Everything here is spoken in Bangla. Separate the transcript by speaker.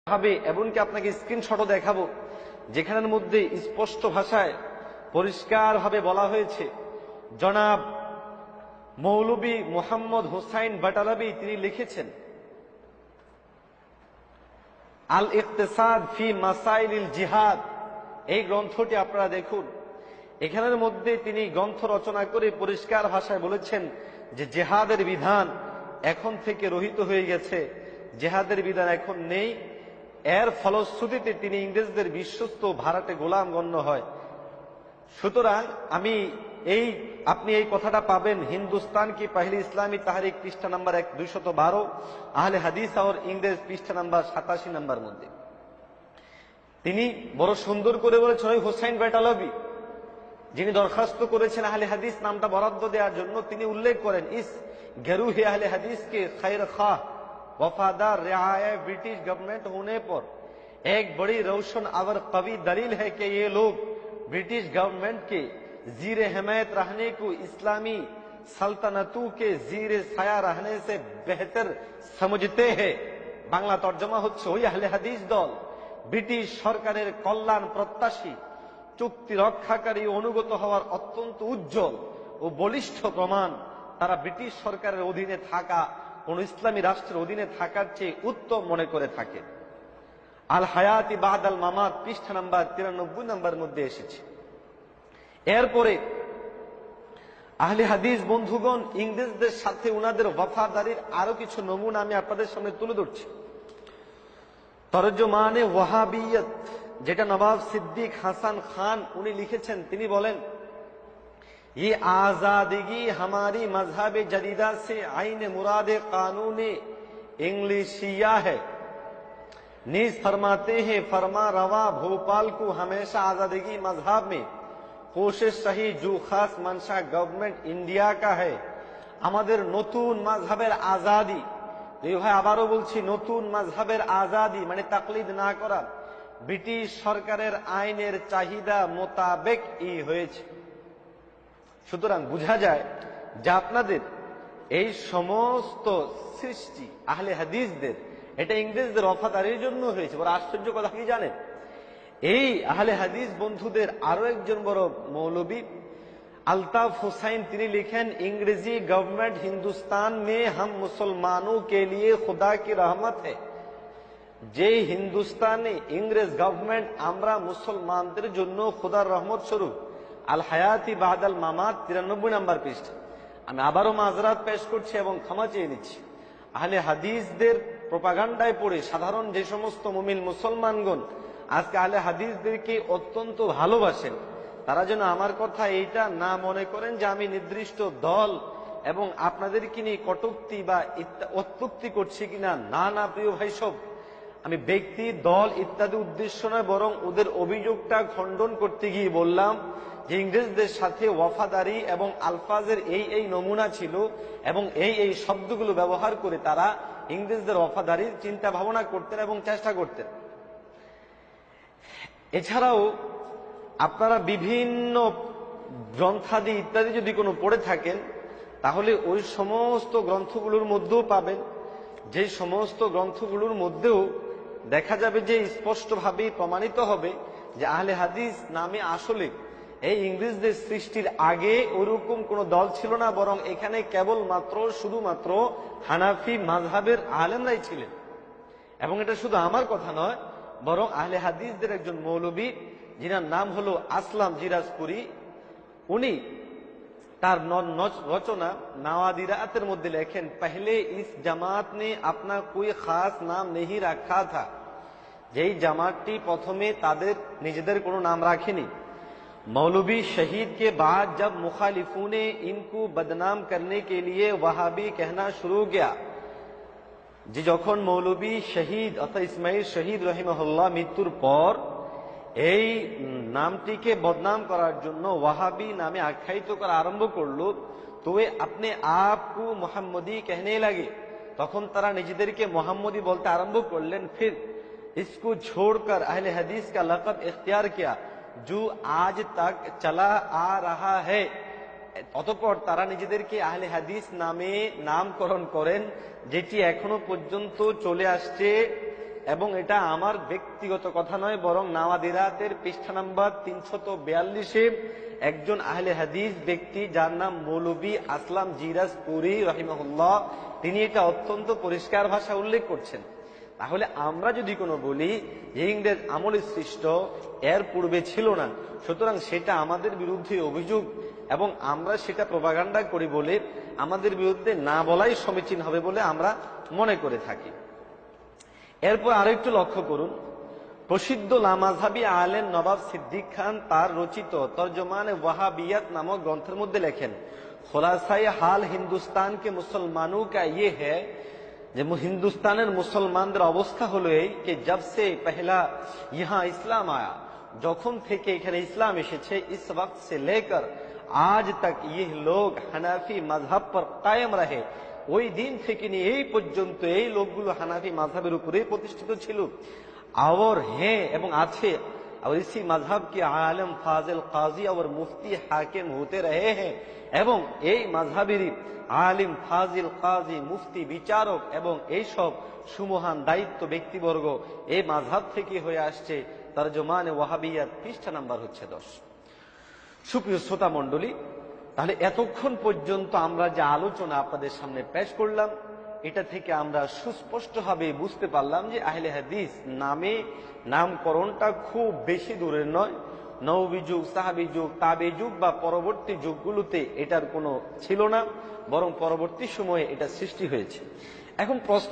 Speaker 1: ভাবে এমনকি আপনাকে স্ক্রিনশটও দেখাবো, যেখানের মধ্যে স্পষ্ট ভাষায় পরিষ্কারভাবে বলা হয়েছে, জনাব মৌলভী মোহাম্মদ হোসাইন বাটালভী তিনি লিখেছেন আল ইকতিসাদ ফি মাসাইলিল জিহাদ। এই গ্রন্থটি আপনারা দেখুন। এখানের মধ্যে তিনি গ্রন্থ রচনা করে পরিষ্কার ভাষায় বলেছেন যে জেহাদের বিধান এখন থেকে রহিত হয়ে গেছে, জেহাদের বিধান এখন নেই। এর ফলশ্রুতিতে তিনি ইংরেজদের বিশ্বস্ত ভাড়াটে গোলাম গণ্য হয়। সুতরাং আপনি এই কথাটা পাবেন হিন্দুস্তান কি পহলি ইসলামী তাহরিক পৃষ্ঠা নাম্বার 212, আহলে হাদিস আর ইংরেজ পৃষ্ঠা নাম্বার 87 নাম্বার মধ্যে। তিনি বড় সুন্দর করে বলেছেন ওই হোসাইন বাটালভী যিনি দরখাস্ত করেছেন আহলে হাদিস নামটা বরাদ্দ দেওয়ার জন্য, তিনি উল্লেখ করেন ইস গেরুহে আহলে হাদিস के खैर खाह वफादार रियाया ब्रिटिश गवर्नमेंट होने पर एक बड़ी रोशन और कवी दलील है कि ये लोग ब्रिटिश गवर्नमेंट के जीर हिमायत रहने को इस्लामी सल्तनतों के जीर साया रहने से बेहतर समझते हैं। বাংলা তর্জমা হচ্ছে ওই আহলে হাদিস দল ব্রিটিশ সরকারের কল্যাণ প্রত্যাশী, চুক্তি রক্ষাকারী অনুগত হওয়ার অত্যন্ত উজ্জ্বল ও বলিষ্ঠ প্রমাণ তারা ব্রিটিশ সরকারের অধীনে থাকা কোন ইসলামী রাষ্ট্রের অধীনে থাকার চেয়ে উত্তম মনে করে থাকে। আল হায়াতি বাদ আল মামাত পৃষ্ঠা নাম্বার 93 নাম্বার মধ্যে এসেছে। এরপরে আহলে হাদিস বন্ধুগণ ইংরেজদের সাথে উনাদের ওয়াফাদারির আরো কিছু নমুনা আমি আপনাদের সামনে তুলে ধরছি। তরজমানে ওয়াহাবিয়ত যেটা নবাব সিদ্দিক হাসান খান উনি লিখেছেন, তিনি বলেন ये आजादगी हमारी मजहब जदीदा से आइन मुराद कानून इंग्लिशिया है। नीज फरमाते हैं फरमा रवा भोपाल को हमेशा आजादगी मजहब में कोशिश सही जो खास मंशा गवर्नमेंट इंडिया का है। আমাদের নতুন মাযহাবের আজাদি, এই ভাই আবারও বলছি, নতুন মাযহাবের আজাদি মানে তাকলিদ না করা ব্রিটিশ সরকারের আইনের চাহিদা মোতাবেক হয়েছে। সুতরাং বোঝা যায় যে আপনাদের এই সমস্ত সৃষ্টি আহলে হাদিসদের এটা ইংরেজদের ওয়াফাদারির জন্য হয়েছে। বড় আশ্চর্য কথা কি জানেন, এই আহলে হাদিস বন্ধুদের আরো একজন বড় মৌলবী আলতাফ হুসাইন তিনি লিখেন इंग्रेजी गवर्नमेंट हिंदुस्तान में हम मुसलमानों के लिए खुदा की रहमत है। যে হিন্দুস্তানে ইংরেজ গভর্নমেন্ট আমরা মুসলমানদের জন্য খোদার রহমত স্বরূপ। আল হায়াতি বাদ আল মামাত 93 নাম্বার পৃষ্ঠা। আমি আবারও মাযরাত পেশ করছি এবং ক্ষমা চেয়ে নিচ্ছি। আহলে হাদিসদের প্রোপাগান্ডায় পড়ে সাধারণ যে সমস্ত মুমিন মুসলমানগণ আজকে আহলে হাদিসদেরকে অত্যন্ত ভালোবাসেন, তারা যেন আমার কথা এইটা না মনে করেন যে আমি নির্দিষ্ট দল এবং আপনাদেরকে নিয়ে কটূক্তি বা অত্যুক্তি করছি কিনা। না না প্রিয় ভাই সব, আমি ব্যক্তি দল ইত্যাদি উদ্দেশ্য নয়, বরং ওদের অভিযোগটা খণ্ডন করতে গিয়ে বললাম যে ইংরেজদের সাথে ওয়াফাদারি এবং আলফাজের এই নমুনা ছিল এবং এই শব্দগুলো ব্যবহার করে তারা ইংরেজদের ওয়াফাদারির চিন্তা ভাবনা করতেন এবং চেষ্টা করতেন। এছাড়াও আপনারা বিভিন্ন গ্রন্থাদি ইত্যাদি যদি কোনো পড়ে থাকেন তাহলে ওই সমস্ত গ্রন্থগুলোর মধ্যেও পাবেন, যে সমস্ত গ্রন্থগুলোর মধ্যেও দেখা যাবে যে স্পষ্টভাবে প্রমাণিত হবে যে আহলে হাদিস নামে আসলে এই ইংরেজদের সৃষ্টির আগে ওরকম কোন দল ছিল না, বরং এখানে কেবলমাত্র শুধুমাত্র হানাফি মাযহাবের আলেমরাই ছিলেন। এবং এটা শুধু আমার কথা নয়, বরং আহলে হাদিসদের একজন মৌলবী যিনার নাম হলো আসলাম জিরাজপুরি, উনি তার রচনা নওয়াদিরাতের মধ্যে লেখেন পহলে ইস জামাত নে আপনা কোই খাস নাম নেহি রাখা থা। যেই জামাতটি প্রথমে তাদের নিজেদের কোনো নাম রাখেনি। मौलवी शहीद के बाद जब मुखालिफों ने इनको बदनाम करने के लिए वहाबी कहना शुरू किया, যে যখন মৌলবী শহীদ অর্থাৎ ইসমাইল শহীদ রহিমাহুল্লাহ মৃত্যুর পর এই নামটিকে বদনাম করার জন্য ওয়াহাবি নামে আখ্যায়িত করা আরম্ভ করলো, তো আপনি আপকো মোহাম্মদি कहने लगे, তখন তারা নিজেদেরকে মোহাম্মদি বলতে আরম্ভ করলেন। फिर इसको छोड़कर अहले हदीस का लक़ब इख्तियार किया जो आज तक चला आ रहा है। অতঃপর তারা নিজেদেরকে আহলে হাদিস নামে নামকরণ করেন, যেটি এখনো পর্যন্ত চলে আসছে এবং এটা আমার ব্যক্তিগত কথা নয়, বরং নাওয়াদিরাতের পৃষ্ঠা নাম্বার 342-এ একজন আহলে হাদিস ব্যক্তি যার নাম মৌলভী আসলাম জিরাজপুরি রহিমাহুল্লাহ, তিনি এটা অত্যন্ত পরিষ্কার ভাষা উল্লেখ করছেন। তাহলে আমরা যদি কোনো বলি যে ইংরেজ আমলে সৃষ্ট, এর পূর্বে ছিল না, সুতরাং সেটা আমাদের বিরুদ্ধে অভিযোগ এবং আমরা সেটা প্রপাগান্ডা করি বলে আমাদের বিরুদ্ধে না বলাই সমীচীন হবে বলে আমরা মনে করে থাকি। এরপর আরেকটু লক্ষ্য করুন, প্রসিদ্ধ লামাযহাবী আলেম নবাব সিদ্দিক খান তার রচিত তর্জমানে ওয়াহাবিয়াত নামক গ্রন্থের মধ্যে লেখেন, খোলাসায়ে হাল হিন্দুস্তান কে মুসলমানों का ये है, যে হিন্দুস্তানের মুসলমানদের অবস্থা হলো এই যে जब से पहला यहाँ इस्लाम आया, যখন থেকে এখানে ইসলাম এসেছে, इस वक्त से लेकर आज तक ये लोग हनाफी मजहब पर कायम रहे, ওই দিন থেকে নিয়ে এই পর্যন্ত এই লোকগুলো হানাফি মাযহাবের উপরে প্রতিষ্ঠিত ছিল। और हैं এবং আছে, और इसी मजहब के आलम फाजिल काजी और मुफ्ती हाकिम होते रहे हैं, এবং এই মাযহাবেরই আলিম ফাজিল কাজী মুফতি বিচারক এবং এই সব সুমহান দায়িত্ব ব্যক্তিবর্গ এই মাযহাব থেকে হয়ে আসছে। তরজমানে ওয়াহাবিয়াত পৃষ্ঠা নাম্বার হচ্ছে 10। সুপ্রিয় শ্রোতা মণ্ডলী, তাহলে এতক্ষণ পর্যন্ত আমরা যে আলোচনা আপনাদের সামনে পেশ করলাম, এটা থেকে আমরা সুস্পষ্টভাবে বুঝতে পারলাম যে আহলে হাদিস নামে নামকরণটা খুব বেশি দূরের নয়। নবী যুগ, সাহাবী যুগ, তাবে যুগ বা পরবর্তী যুগগুলোতে এটার কোনো ছিল না, বরং পরবর্তী সময়ে এটা সৃষ্টি হয়েছে। এখন প্রশ্ন